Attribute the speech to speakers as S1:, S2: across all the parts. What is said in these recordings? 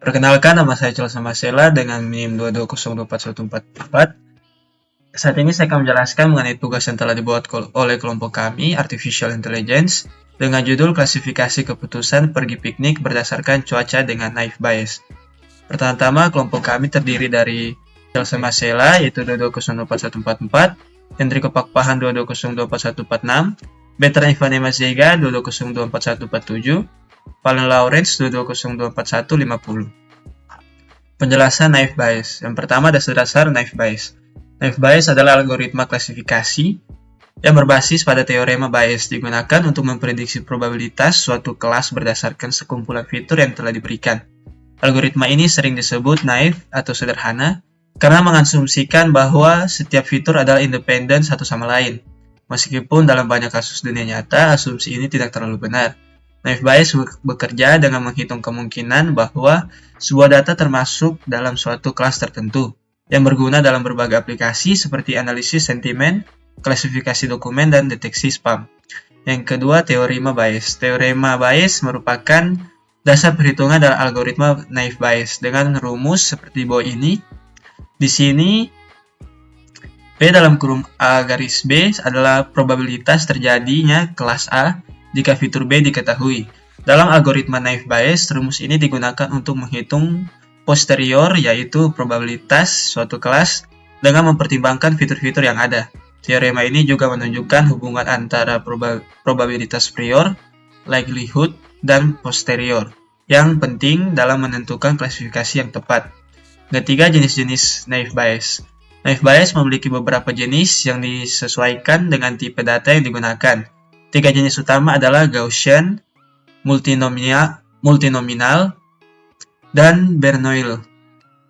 S1: Perkenalkan, nama saya Chelsea Masela dengan NIM 220241444. Saat ini saya akan menjelaskan mengenai tugas yang telah dibuat oleh kelompok kami, Artificial Intelligence, dengan judul klasifikasi keputusan pergi piknik berdasarkan cuaca dengan naive Bayes. Pertama-tama, kelompok kami terdiri dari Chelsea Masela, yaitu 2204144, Hendriko Pakpahan 2202146, Bertrand Ivanema Zega 2202147, Valen Lawrence 2202150. Penjelasan naive Bayes. Yang pertama, dasar-dasar naive Bayes. Naive Bayes adalah algoritma klasifikasi yang berbasis pada teorema Bayes, digunakan untuk memprediksi probabilitas suatu kelas berdasarkan sekumpulan fitur yang telah diberikan. Algoritma ini sering disebut naive atau sederhana karena mengasumsikan bahwa setiap fitur adalah independen satu sama lain. Meskipun dalam banyak kasus dunia nyata, asumsi ini tidak terlalu benar. Naive Bayes bekerja dengan menghitung kemungkinan bahwa sebuah data termasuk dalam suatu kelas tertentu, yang berguna dalam berbagai aplikasi seperti analisis sentimen, klasifikasi dokumen, dan deteksi spam. Yang kedua, teorema Bayes. Teorema Bayes merupakan dasar perhitungan dalam algoritma naive Bayes dengan rumus seperti bawah ini. Di sini, P dalam kurung A garis B adalah probabilitas terjadinya kelas A jika fitur B diketahui. Dalam algoritma naive Bayes, rumus ini digunakan untuk menghitung posterior, yaitu probabilitas suatu kelas, dengan mempertimbangkan fitur-fitur yang ada. Teorema ini juga menunjukkan hubungan antara probabilitas prior, likelihood, dan posterior, yang penting dalam menentukan klasifikasi yang tepat. Ketiga, jenis-jenis naive Bayes. Naive Bayes memiliki beberapa jenis yang disesuaikan dengan tipe data yang digunakan. Tiga jenis utama adalah Gaussian, multinominal, dan Bernoulli.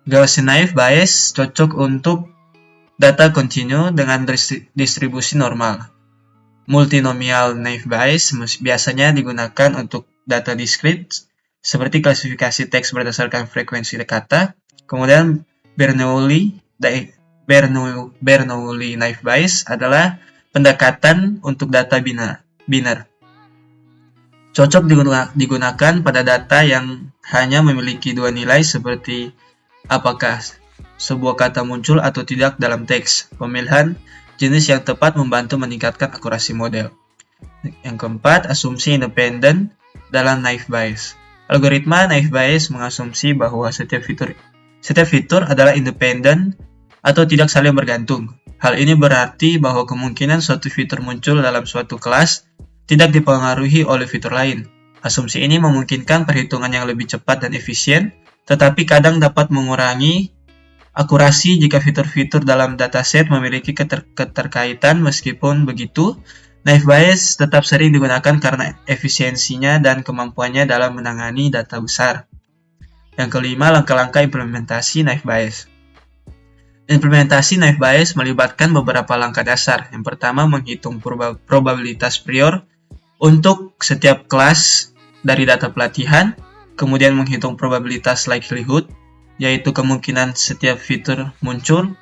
S1: Gaussian naive Bayes cocok untuk data kontinu dengan distribusi normal. Multinomial naive Bayes biasanya digunakan untuk data diskrit, seperti klasifikasi teks berdasarkan frekuensi kata. Kemudian Bernoulli naive Bayes adalah pendekatan untuk data biner. Cocok digunakan pada data yang hanya memiliki dua nilai seperti apakah sebuah kata muncul atau tidak dalam teks. Pemilihan jenis yang tepat membantu meningkatkan akurasi model. Yang keempat, asumsi independen dalam naive Bayes. Algoritma naive Bayes mengasumsi bahwa setiap fitur adalah independen atau tidak saling bergantung. Hal ini berarti bahwa kemungkinan suatu fitur muncul dalam suatu kelas tidak dipengaruhi oleh fitur lain. Asumsi ini memungkinkan perhitungan yang lebih cepat dan efisien, tetapi kadang dapat mengurangi akurasi jika fitur-fitur dalam dataset memiliki keterkaitan. Meskipun begitu, naive Bayes tetap sering digunakan karena efisiensinya dan kemampuannya dalam menangani data besar. Yang kelima, langkah-langkah implementasi naive Bayes. Implementasi naive Bayes melibatkan beberapa langkah dasar. Yang pertama, menghitung probabilitas prior untuk setiap kelas dari data pelatihan, kemudian menghitung probabilitas likelihood, yaitu kemungkinan setiap fitur muncul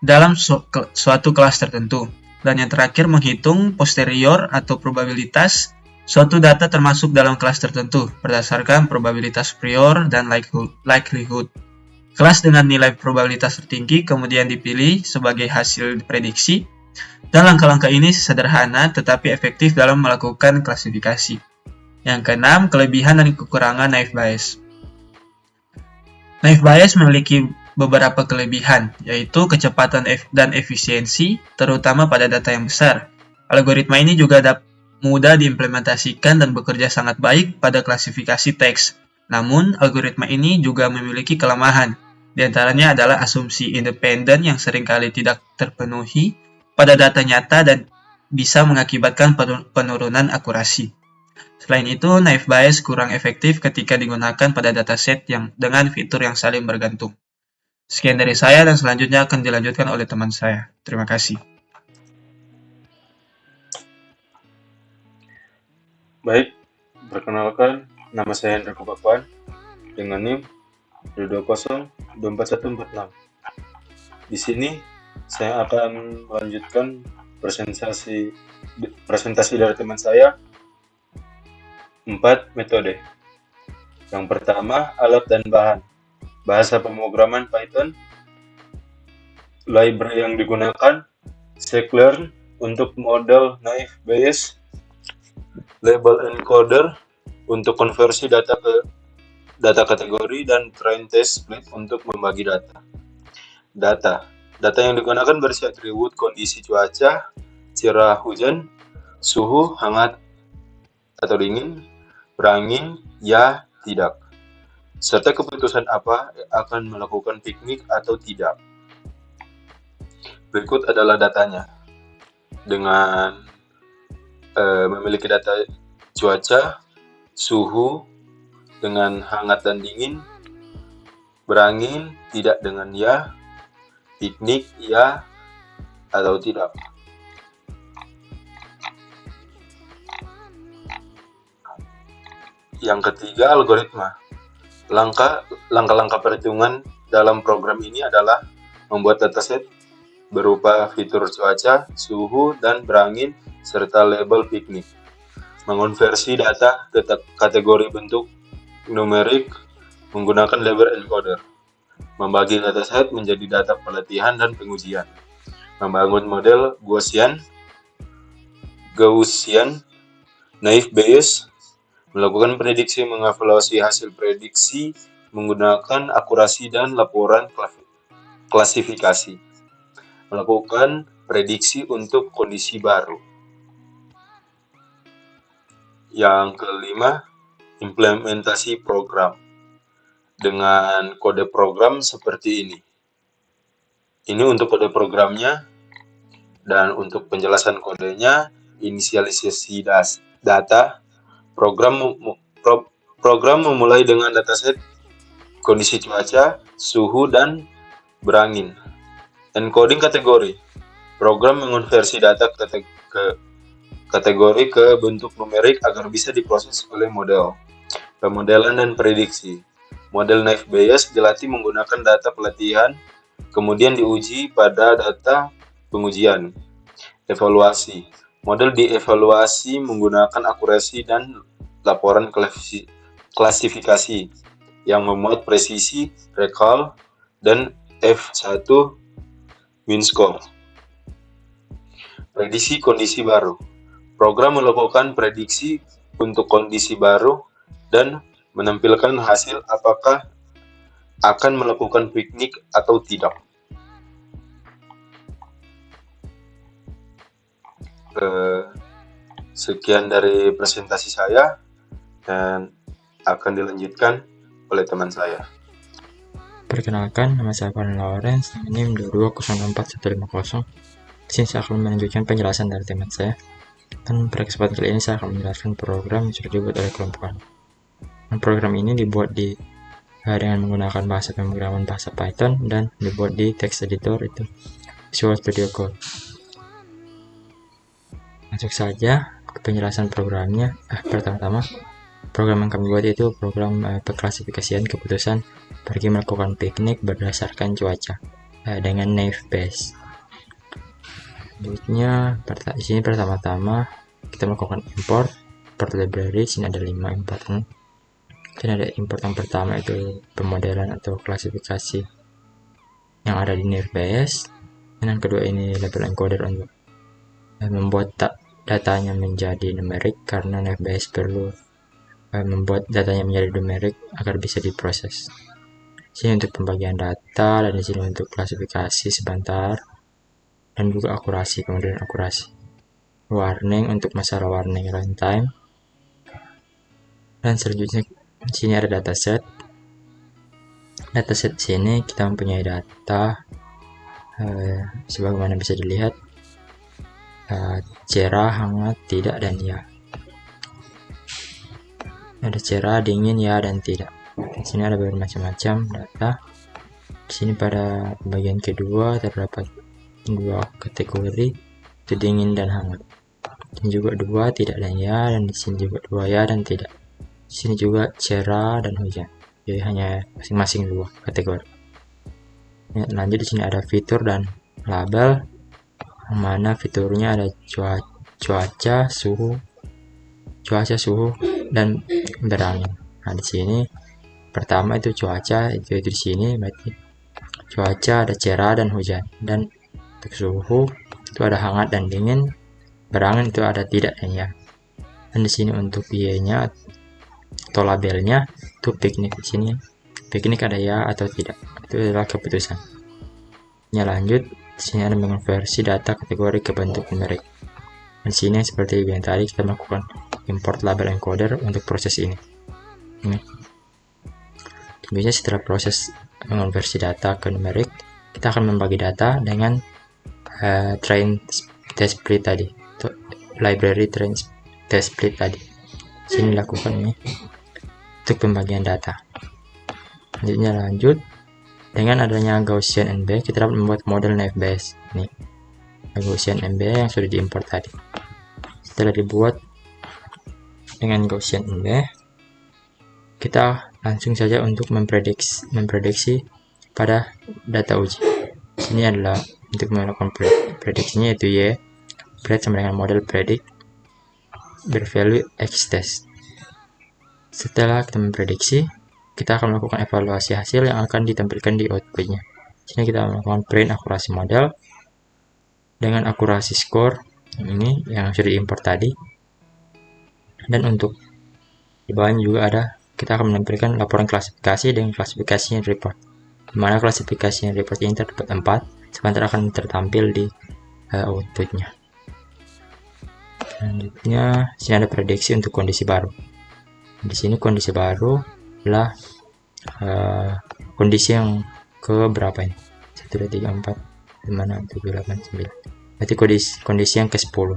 S1: dalam suatu kelas tertentu. Dan yang terakhir, menghitung posterior atau probabilitas suatu data termasuk dalam kelas tertentu berdasarkan probabilitas prior dan likelihood. Kelas dengan nilai probabilitas tertinggi kemudian dipilih sebagai hasil prediksi, dan langkah-langkah ini sederhana tetapi efektif dalam melakukan klasifikasi. Yang keenam, kelebihan dan kekurangan naive Bayes. Naive Bayes memiliki beberapa kelebihan, yaitu kecepatan dan efisiensi, terutama pada data yang besar. Algoritma ini juga mudah diimplementasikan dan bekerja sangat baik pada klasifikasi teks. Namun, algoritma ini juga memiliki kelemahan. Di antaranya adalah asumsi independen yang seringkali tidak terpenuhi pada data nyata dan bisa mengakibatkan penurunan akurasi. Selain itu, naive Bayes kurang efektif ketika digunakan pada dataset yang dengan fitur yang saling bergantung. Sekian dari saya dan selanjutnya akan dilanjutkan oleh teman saya. Terima kasih.
S2: Baik, perkenalkan, nama saya Hendriko Pakpahan dengan NIM 220244146. Di sini saya akan melanjutkan presentasi dari teman saya 4 metode. Yang pertama, alat dan bahan. Bahasa pemrograman Python. Library yang digunakan, scikit-learn untuk model naive Bayes, label encoder untuk konversi data ke data kategori, dan train test split untuk membagi data. Data yang digunakan berisi atribut kondisi cuaca, cerah hujan, suhu, hangat atau dingin, berangin, ya, tidak, serta keputusan apa akan melakukan piknik atau tidak. Berikut adalah datanya. Dengan memiliki data cuaca, suhu dengan hangat dan dingin, berangin tidak dengan ya, piknik ya atau tidak. Yang ketiga, algoritma. Langkah-langkah perhitungan dalam program ini adalah membuat dataset berupa fitur cuaca, suhu, dan berangin, serta label piknik. Mengonversi data ke kategori bentuk numerik menggunakan label encoder. Membagi dataset menjadi data pelatihan dan pengujian. Membangun model Gaussian, naive Bayes, melakukan prediksi, mengevaluasi hasil prediksi menggunakan akurasi dan laporan klasifikasi. Melakukan prediksi untuk kondisi baru. Yang kelima, implementasi program dengan kode program seperti ini. Ini untuk kode programnya, dan untuk penjelasan kodenya, inisialisasi data. Program memulai dengan dataset kondisi cuaca, suhu, dan berangin. Encoding kategori. Program mengonversi data ke kategori ke bentuk numerik agar bisa diproses oleh model. Pemodelan dan prediksi. Model naive Bayes dilatih menggunakan data pelatihan, kemudian diuji pada data pengujian. Evaluasi. Model dievaluasi menggunakan akurasi dan laporan klasifikasi yang memuat presisi, recall, dan F1 mean score. Prediksi kondisi baru. Program melakukan prediksi untuk kondisi baru dan menampilkan hasil apakah akan melakukan piknik atau tidak. Sekian dari presentasi saya dan akan dilanjutkan oleh teman saya.
S3: Perkenalkan, nama saya Van Lawrence, NIM 2204150. Di sini saya akan melanjutkan penjelasan dari teman saya. Dan pada kesempatan kali ini saya akan menjelaskan program yang sudah dibuat oleh kelompok kami. Program ini dibuat dengan menggunakan bahasa pemrograman bahasa Python dan dibuat di text editor itu Visual Studio Code. Masuk saja ke penjelasan programnya. Pertama-tama, program yang kami buat itu program pengklasifikasian keputusan pergi melakukan piknik berdasarkan cuaca dengan naive Bayes. Selanjutnya, di sini pertama-tama kita melakukan import library. Sini ada 5 importan. Sini ada import yang pertama itu pemodelan atau klasifikasi yang ada di naive Bayes. Dan yang kedua ini label encoder untuk membuat datanya menjadi numerik, karena naive Bayes perlu membuat datanya menjadi numerik agar bisa diproses. Sini untuk pembagian data, dan di sini untuk klasifikasi sebentar, dan juga akurasi, kemudian akurasi. Warning untuk masalah warning runtime. Dan selanjutnya di sini ada dataset. Dataset sini kita mempunyai data sebagaimana bisa dilihat, cerah, hangat, tidak, dan ya. Ada cerah, dingin, ya, dan tidak. Di sini ada bermacam-macam data. Di sini pada bagian kedua terdapat 2 kategori, itu dingin dan hangat. Dan juga 2 tidak dan ya, dan di sini juga 2 ya dan tidak. Di sini juga cerah dan hujan. Jadi hanya masing-masing 2 kategori. Lanjut, di sini ada fitur dan label yang mana fiturnya ada cuaca, suhu, dan berangin. Nah, di sini pertama itu cuaca, itu di sini berarti cuaca ada cerah dan hujan, dan untuk suhu itu ada hangat dan dingin, berangin itu ada tidak dan ya. Dan di sini untuk Y-nya atau labelnya itu piknik, di sini piknik ada ya atau tidak, itu adalah keputusan. Lanjut, di sini ada mengonversi data kategori ke bentuk numerik. Dan di sini seperti yang tadi kita melakukan import label encoder untuk proses ini. Biasanya setelah proses mengonversi data ke numerik, kita akan membagi data dengan train test split tadi, atau library train test split tadi. Sini dilakukan ini untuk pembagian data. Selanjutnya lanjut, dengan adanya Gaussian MB, kita dapat membuat model Naive Bayes. Ini Gaussian MB yang sudah diimport tadi. Setelah dibuat dengan Gaussian MB, kita langsung saja untuk memprediksi pada data uji. Ini adalah untuk melakukan prediksinya, yaitu Y pred sama dengan model predict bervalue X test. Setelah kita memprediksi, kita akan melakukan evaluasi hasil yang akan ditampilkan di outputnya. Sini kita melakukan print akurasi model dengan akurasi score ini yang sudah diimport tadi. Dan untuk di bawahnya juga ada, kita akan menampilkan laporan klasifikasi dengan klasifikasinya report. Di mana klasifikasinya report ini terdapat 4, sementara akan tertampil di outputnya. Selanjutnya, sini ada prediksi untuk kondisi baru. Di sini kondisi baru adalah kondisi yang ke berapa ini? 1, 2, 3, 4, 5, 6, 7, 8, 9. Berarti kondisi yang ke 10.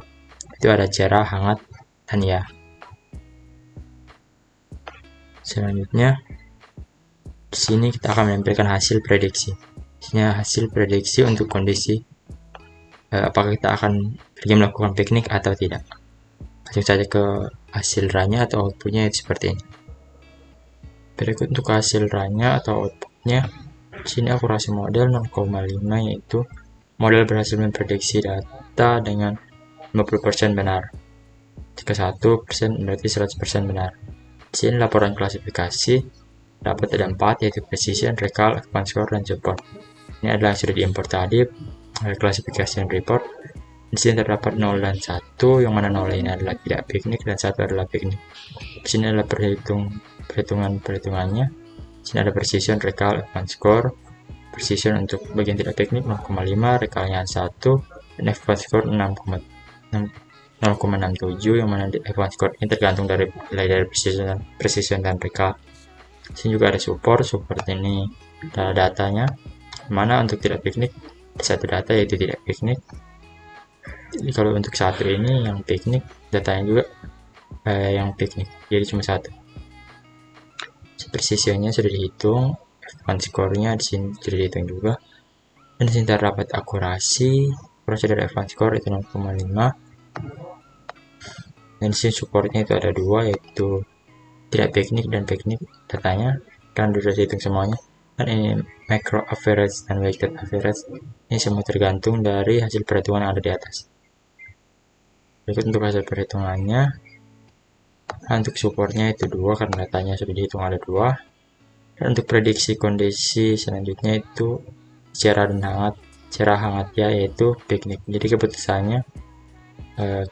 S3: Itu ada cerah, hangat, dan ya. Selanjutnya, di sini kita akan menampilkan hasil prediksi. Di sini hasil prediksi untuk kondisi apakah kita akan pergi melakukan piknik atau tidak. Langsung saja ke hasil runnya atau outputnya itu seperti ini. Berikut untuk hasil runnya atau outputnya. Di sini akurasi model 0,5, yaitu model berhasil memprediksi data dengan 50% benar. Jika 1% berarti 100% benar. Di sini laporan klasifikasi dapat ada 4, yaitu precision, recall, advanced score, dan support. Ini adalah yang sudah diimport tadi, klasifikasi dan report. Di sini terdapat 0 dan 1, yang mana 0 ini adalah tidak piknik dan 1 adalah piknik. Di sini adalah perhitungannya. Di sini ada precision, recall, advanced score. Precision untuk bagian tidak piknik 0,5, recallnya 1, dan advanced score 0,67, yang mana advanced score ini tergantung dari precision dan recall. Di sini juga ada support ini adalah datanya, mana untuk tidak piknik satu data yaitu tidak piknik. Jadi kalau untuk satu ini yang piknik, datanya juga yang piknik, jadi cuma 1. Precisionnya sudah dihitung, advanced score-nya di sini sudah dihitung juga, dan di sini terdapat akurasi dari advanced score itu 0,5, dan di sini supportnya itu ada 2, yaitu tidak piknik dan piknik datanya, kan sudah dihitung semuanya. Dan ini macro average dan weighted average, ini semua tergantung dari hasil perhitungan yang ada di atas. Berikut untuk hasil perhitungannya. Nah, untuk supportnya itu 2 karena datanya sudah dihitung ada 2. Dan untuk prediksi kondisi selanjutnya itu cerah dan hangat. Cerah hangat ya, yaitu piknik. Jadi keputusannya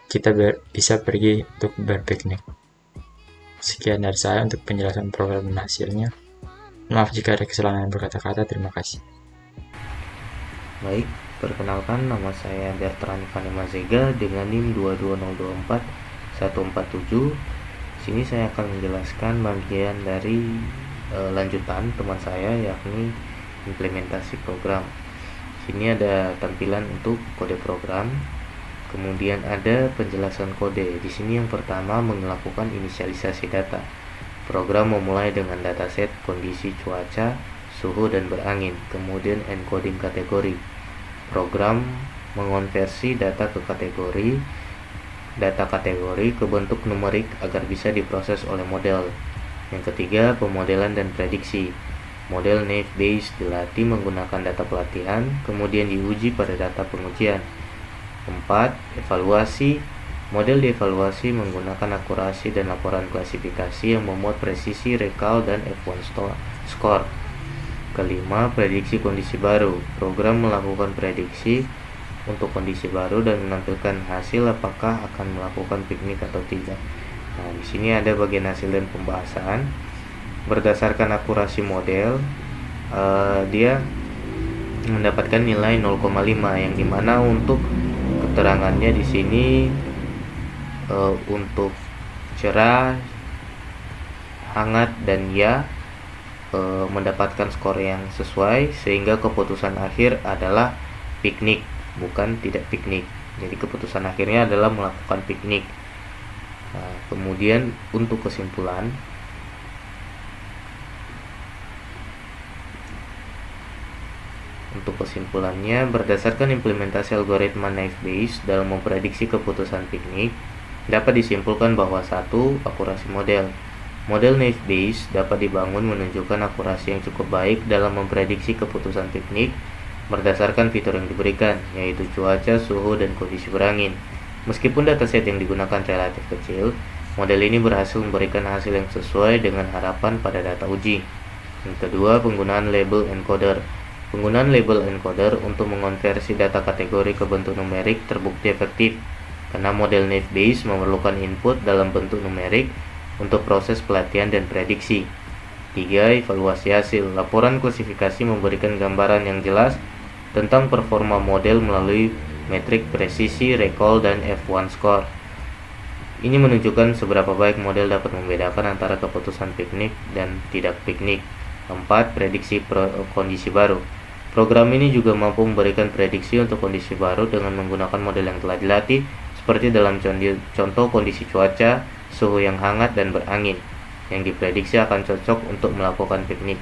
S3: kita bisa pergi untuk berpiknik. Sekian dari saya untuk penjelasan program dan hasilnya. Maaf jika ada kesalahan berkata-kata. Terima kasih.
S4: Baik, perkenalkan nama saya Bertrand Vanemazega dengan NIM 22024147. Sini saya akan menjelaskan bagian dari lanjutan teman saya, yakni implementasi program. Sini ada tampilan untuk kode program. Kemudian ada penjelasan kode. Di sini yang pertama melakukan inisialisasi data. Program memulai dengan dataset kondisi cuaca, suhu, dan berangin. Kemudian encoding kategori. Program mengonversi data kategori ke bentuk numerik agar bisa diproses oleh model. Yang ketiga, pemodelan dan prediksi. Model naive Bayes dilatih menggunakan data pelatihan, kemudian diuji pada data pengujian. 4. Evaluasi. Model dievaluasi menggunakan akurasi dan laporan klasifikasi yang memuat presisi, recall, dan F1 score. Kelima, prediksi kondisi baru. Program melakukan prediksi untuk kondisi baru dan menampilkan hasil apakah akan melakukan piknik atau tidak. Nah, di sini ada bagian hasil dan pembahasan. Berdasarkan akurasi model, dia mendapatkan nilai 0,5 yang dimana untuk keterangannya di sini untuk cerah, hangat, dan ya mendapatkan skor yang sesuai, sehingga keputusan akhir adalah piknik, bukan tidak piknik. Jadi keputusan akhirnya adalah melakukan piknik. Nah, kemudian untuk kesimpulan, berdasarkan implementasi algoritma naive Bayes dalam memprediksi keputusan piknik, dapat disimpulkan bahwa 1. Akurasi model. Model naive Bayes dapat dibangun menunjukkan akurasi yang cukup baik dalam memprediksi keputusan piknik berdasarkan fitur yang diberikan, yaitu cuaca, suhu, dan kondisi berangin. Meskipun dataset yang digunakan relatif kecil, model ini berhasil memberikan hasil yang sesuai dengan harapan pada data uji. Yang kedua, penggunaan label encoder. Penggunaan label encoder untuk mengonversi data kategori ke bentuk numerik terbukti efektif, karena model naive Bayes memerlukan input dalam bentuk numerik untuk proses pelatihan dan prediksi. 3. Evaluasi hasil. Laporan klasifikasi memberikan gambaran yang jelas tentang performa model melalui metrik presisi, recall, dan F1 score. Ini menunjukkan seberapa baik model dapat membedakan antara keputusan piknik dan tidak piknik. 4. Prediksi kondisi baru. Program ini juga mampu memberikan prediksi untuk kondisi baru dengan menggunakan model yang telah dilatih, seperti dalam contoh kondisi cuaca, suhu yang hangat dan berangin, yang diprediksi akan cocok untuk melakukan piknik.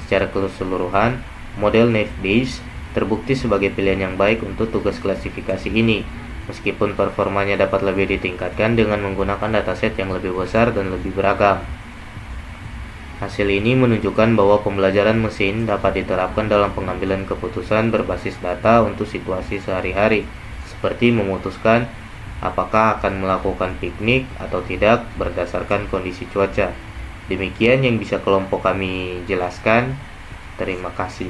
S4: Secara keseluruhan, model naive Bayes terbukti sebagai pilihan yang baik untuk tugas klasifikasi ini, meskipun performanya dapat lebih ditingkatkan dengan menggunakan dataset yang lebih besar dan lebih beragam. Hasil ini menunjukkan bahwa pembelajaran mesin dapat diterapkan dalam pengambilan keputusan berbasis data untuk situasi sehari-hari, seperti memutuskan apakah akan melakukan piknik atau tidak berdasarkan kondisi cuaca. Demikian yang bisa kelompok kami jelaskan. Terima kasih.